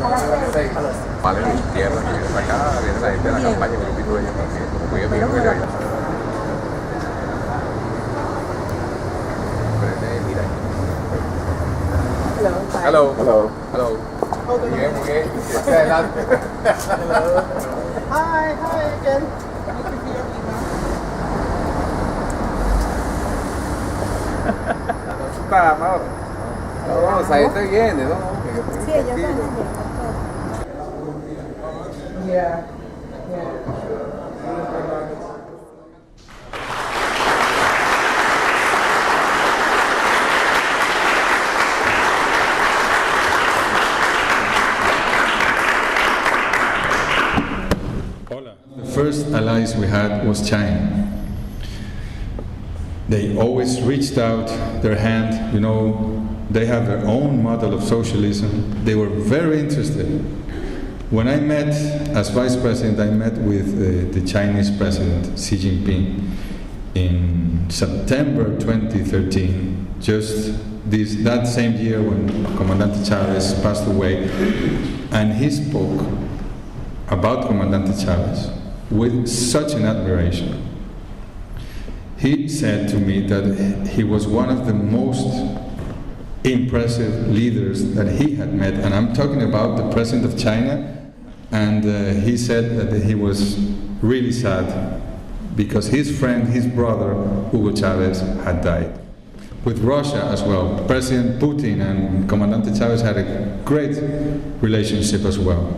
Vale, de izquierda, vienes acá, viene la gente de la campaña, un grupito de ellos también, como muy amigos de ellos. Mira. Hello. Hello. Hello. Muy bien, muy bien. Hacia adelante. Hi again. No está, Mauro. No, ahí te viene, ¿no? Sí, ellos van. Yeah. The first allies we had was China. They always reached out their hand, you know, they have their own model of socialism. They were very interested. When I met, as vice president, I met with the Chinese president, Xi Jinping, in September 2013, just that same year when Comandante Chavez passed away, and he spoke about Comandante Chavez with such an admiration. He said to me that he was one of the most impressive leaders that he had met, and I'm talking about the president of China, and he said that he was really sad because his friend, his brother, Hugo Chavez, had died. With Russia as well, President Putin and Comandante Chavez had a great relationship as well.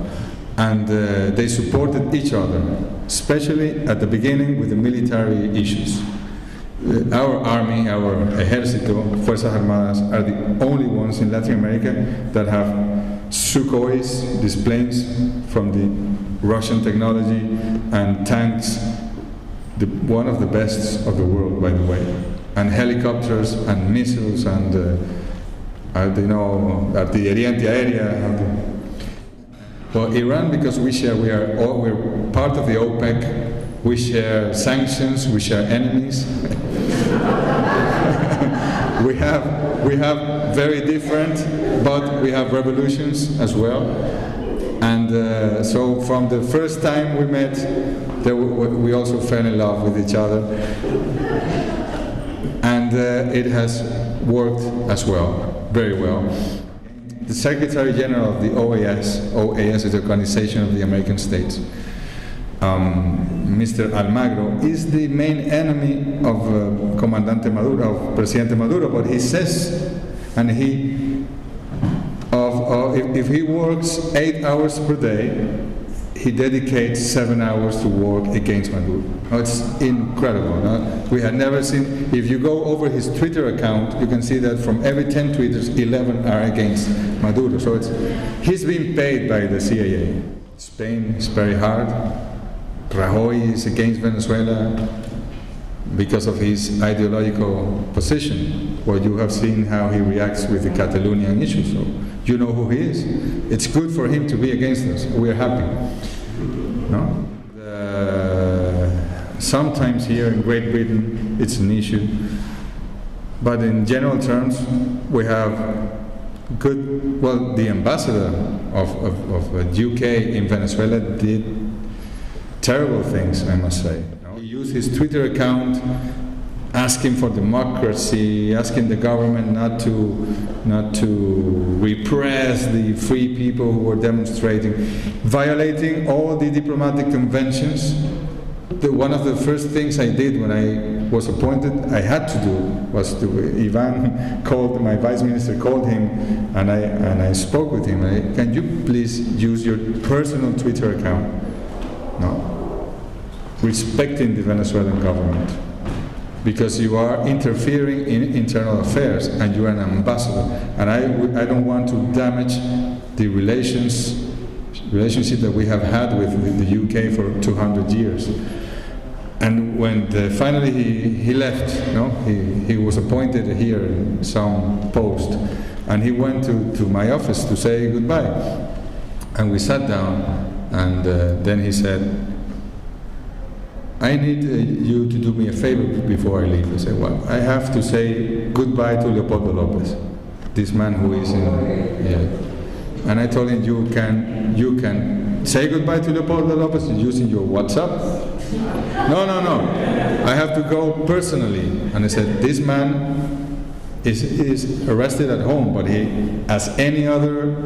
And they supported each other, especially at the beginning with the military issues. Our army, our ejército, Fuerzas Armadas, are the only ones in Latin America that have Sukhois, these planes from the Russian technology, and tanks, one of the best of the world, by the way, and helicopters and missiles and artillería antiaérea. Well, Iran, because we're part of the OPEC, we share sanctions, we share enemies. we have very different, but we have revolutions as well. And so from the first time we met, we also fell in love with each other. And it has worked as well, very well. The Secretary General of the OAS is the Organization of the American States, Mr. Almagro, is the main enemy of Comandante Maduro, of Presidente Maduro, but he says, and if he works 8 hours per day, he dedicates 7 hours to work against Maduro. Oh, it's incredible. No? We had never seen, if you go over his Twitter account, you can see that from every 10 tweeters, 11 are against Maduro. So he's being paid by the CIA. Spain is very hard. Rajoy is against Venezuela because of his ideological position. Well, you have seen how he reacts with the Catalonian issue, so you know who he is. It's good for him to be against us. We're happy. No? Sometimes here in Great Britain it's an issue, but in general terms we have good, well, the ambassador of UK in Venezuela did terrible things, I must say. He used his Twitter account asking for democracy, asking the government not to repress the free people who were demonstrating, violating all the diplomatic conventions. One of the first things I did when I was appointed, I had to do, was Ivan called, my vice minister called him, and I spoke with him. Can you please use your personal Twitter account? No. Respecting the Venezuelan government. Because you are interfering in internal affairs and you are an ambassador. And I don't want to damage the relationship that we have had with the UK for 200 years. And when finally he left, he was appointed here in some post, and he went to my office to say goodbye. And we sat down, and then he said, I need you to do me a favor before I leave. I said, well, I have to say goodbye to Leopoldo Lopez, this man who is in, And I told him, you can say goodbye to Leopoldo Lopez using your WhatsApp. No. I have to go personally. And I said, this man is arrested at home, but he, as any other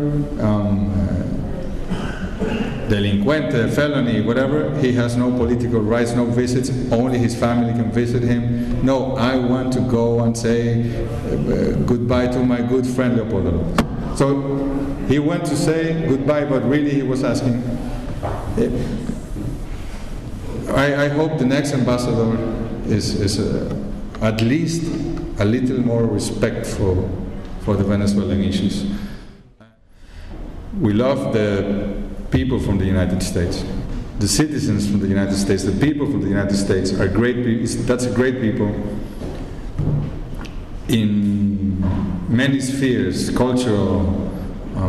delinquente, felony, whatever, he has no political rights, no visits, only his family can visit him. No, I want to go and say goodbye to my good friend Leopoldo Lopez. So he went to say goodbye, but really he was asking, I hope the next ambassador is at least a little more respectful for the Venezuelan issues. We love the people from the United States, the citizens from the United States, the people from the United States are great people. That's a great people in many spheres, cultural,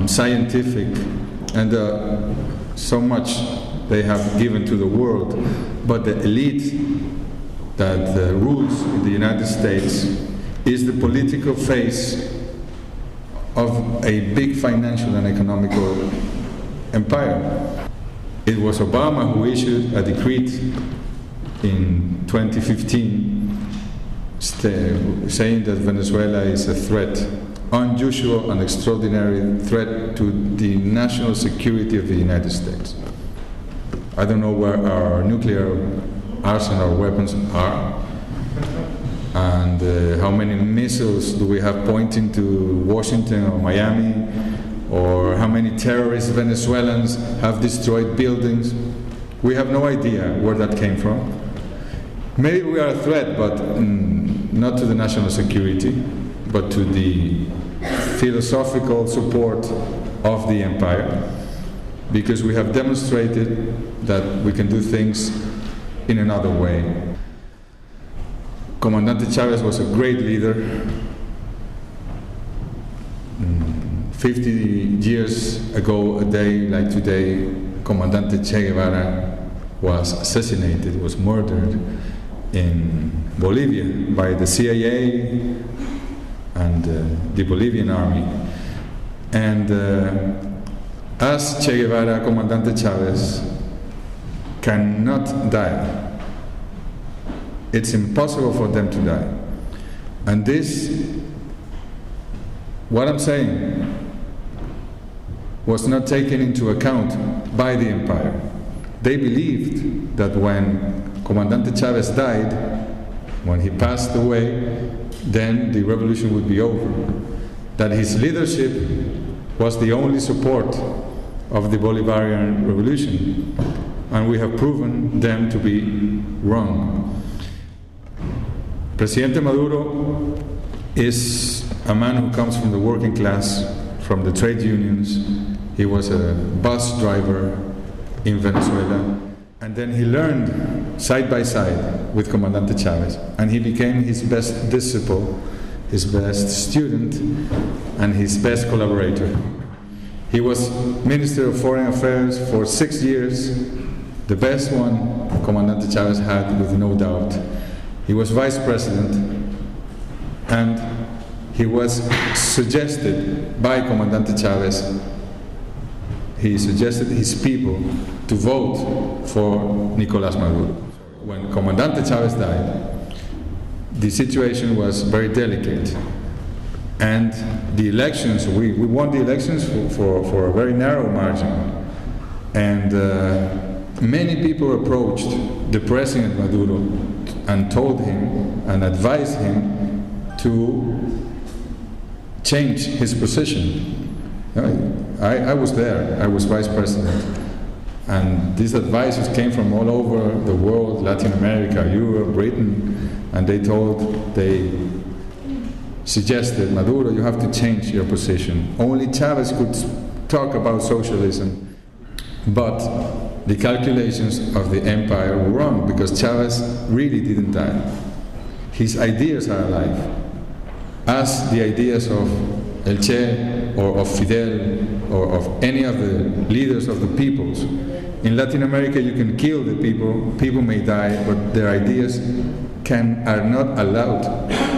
scientific, and so much they have given to the world. But the elite that rules in the United States is the political face of a big financial and economical empire. It was Obama who issued a decree in 2015 saying that Venezuela is a threat, unusual and extraordinary threat to the national security of the United States. I don't know where our nuclear arsenal weapons are, and how many missiles do we have pointing to Washington or Miami, or how many terrorist Venezuelans have destroyed buildings. We have no idea where that came from. Maybe we are a threat, but not to the national security, but to the philosophical support of the empire, because we have demonstrated that we can do things in another way. Comandante Chavez was a great leader. 50 years ago, a day like today, Comandante Che Guevara was assassinated, was murdered in Bolivia by the CIA and the Bolivian army. And as Che Guevara, Comandante Chavez cannot die. It's impossible for them to die. And this, what I'm saying, was not taken into account by the empire. They believed that when Comandante Chavez died, when he passed away, then the revolution would be over. That his leadership was the only support of the Bolivarian revolution. And we have proven them to be wrong. Presidente Maduro is a man who comes from the working class, from the trade unions. He was a bus driver in Venezuela. And then he learned side by side with Comandante Chavez. And he became his best disciple, his best student, and his best collaborator. He was Minister of Foreign Affairs for 6 years, the best one Comandante Chavez had, with no doubt. He was Vice President, and he was suggested by Comandante Chavez. He suggested his people to vote for Nicolás Maduro. When Comandante Chavez died, the situation was very delicate. And the elections, we won the elections for a very narrow margin. And many people approached the President Maduro and told him and advised him to change his position. I was there, I was Vice President. And these advices came from all over the world, Latin America, Europe, Britain, and they suggested, Maduro, you have to change your position. Only Chavez could talk about socialism. But the calculations of the empire were wrong, because Chavez really didn't die. His ideas are alive, as the ideas of El Che or of Fidel or of any of the leaders of the peoples. In Latin America you can kill the people may die, but their ideas are not allowed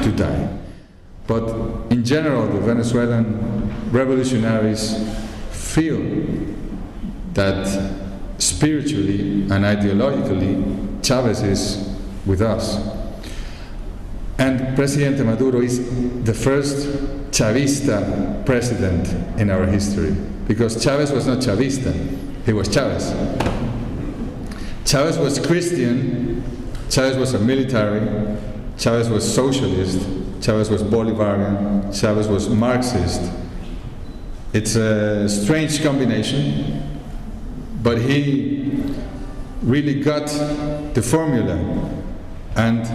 to die. But in general, the Venezuelan revolutionaries feel that spiritually and ideologically Chavez is with us. And President Maduro is the first Chavista president in our history, because Chavez was not Chavista, he was Chavez. Chavez was Christian, Chavez was a military, Chavez was socialist, Chavez was Bolivarian, Chavez was Marxist. It's a strange combination, but he really got the formula. And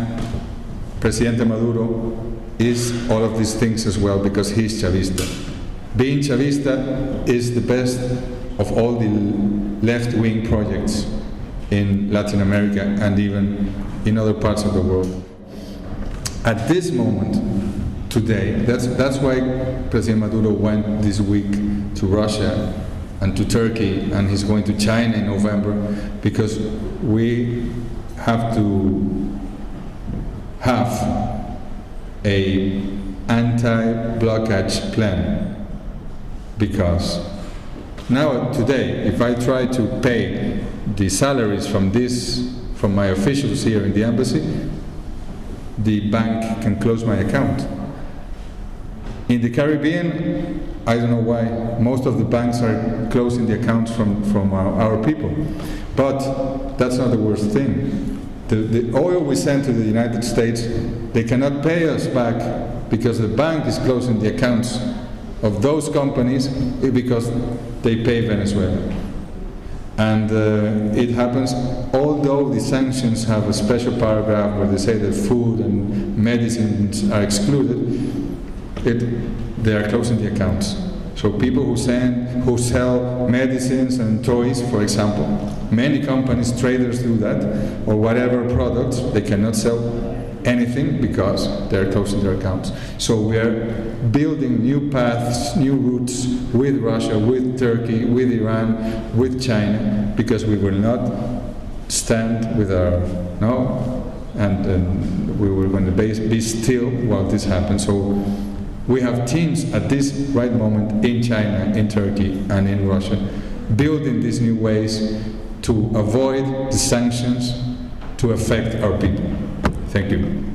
Presidente Maduro is all of these things as well, because he's Chavista. Being Chavista is the best of all the left-wing projects in Latin America and even in other parts of the world. At this moment, today, that's why President Maduro went this week to Russia and to Turkey, and he's going to China in November, because we have to have a anti-blockage plan. Because now, today, if I try to pay the salaries from my officials here in the embassy, the bank can close my account. In the Caribbean, I don't know why, most of the banks are closing the accounts from our people. But that's not the worst thing. The oil we send to the United States, they cannot pay us back because the bank is closing the accounts of those companies because they pay Venezuela. And it happens, although the sanctions have a special paragraph where they say that food and medicines are excluded, they are closing the accounts. So people who sell medicines and toys, for example, many companies, traders do that, or whatever products, they cannot sell anything because they're closing their accounts. So we are building new paths, new routes with Russia, with Turkey, with Iran, with China, because we will not stand with our and we were going to be still while this happens. So we have teams at this right moment in China, in Turkey, and in Russia, building these new ways to avoid the sanctions to affect our people. Thank you.